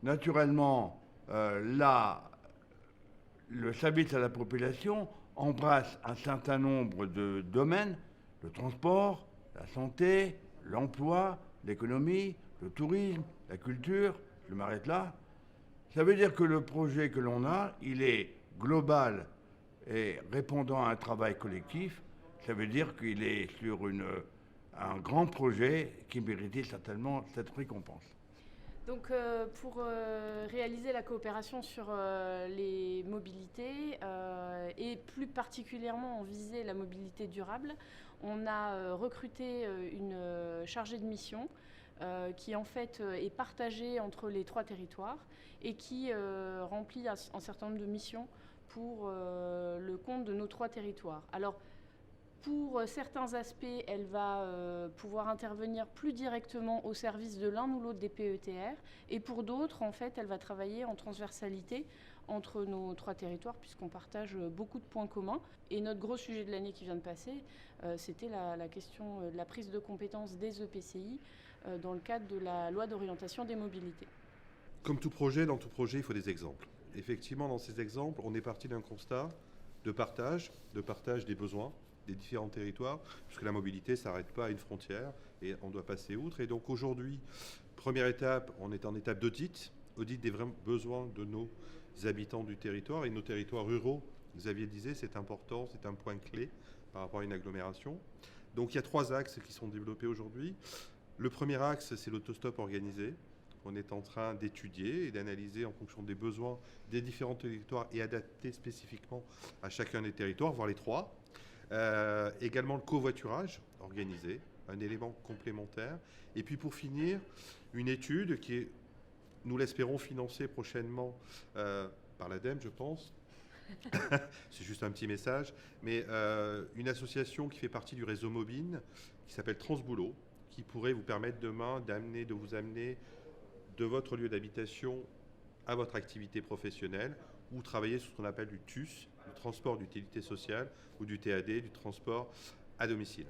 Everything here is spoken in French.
naturellement, là, le service à la population embrasse un certain nombre de domaines, le transport, la santé, l'emploi, l'économie, le tourisme, la culture, je m'arrête là. Ça veut dire que le projet que l'on a, il est global et répondant à un travail collectif. Ça veut dire qu'il est sur un grand projet qui méritait certainement cette récompense. Donc pour réaliser la coopération sur les mobilités et plus particulièrement en viser la mobilité durable, on a recruté une chargée de mission qui en fait est partagée entre les trois territoires et qui remplit un certain nombre de missions pour le compte de nos trois territoires. Alors pour certains aspects, elle va pouvoir intervenir plus directement au service de l'un ou l'autre des PETR. Et pour d'autres, en fait, elle va travailler en transversalité entre nos trois territoires, puisqu'on partage beaucoup de points communs. Et notre gros sujet de l'année qui vient de passer, c'était la question de la prise de compétences des EPCI dans le cadre de la loi d'orientation des mobilités. Comme tout projet, dans tout projet, il faut des exemples. Effectivement, dans ces exemples, on est parti d'un constat de partage des besoins des différents territoires, puisque la mobilité ne s'arrête pas à une frontière et on doit passer outre. Et donc aujourd'hui, première étape, on est en étape audit des vrais besoins de nos habitants du territoire et nos territoires ruraux. Xavier disait, c'est important, c'est un point clé par rapport à une agglomération. Donc il y a 3 axes qui sont développés aujourd'hui. Le premier axe, c'est l'autostop organisé. On est en train d'étudier et d'analyser en fonction des besoins des différents territoires et adapter spécifiquement à chacun des territoires, voire les 3. Également le covoiturage organisé, un élément complémentaire. Et puis pour finir, une étude qui est, nous l'espérons, financée prochainement par l'ADEME, je pense. C'est juste un petit message. Mais une association qui fait partie du réseau Mobine, qui s'appelle Transboulot, qui pourrait vous permettre demain de vous amener de votre lieu d'habitation à votre activité professionnelle ou travailler sur ce qu'on appelle du TUS, du transport d'utilité sociale, ou du TAD, du transport à domicile.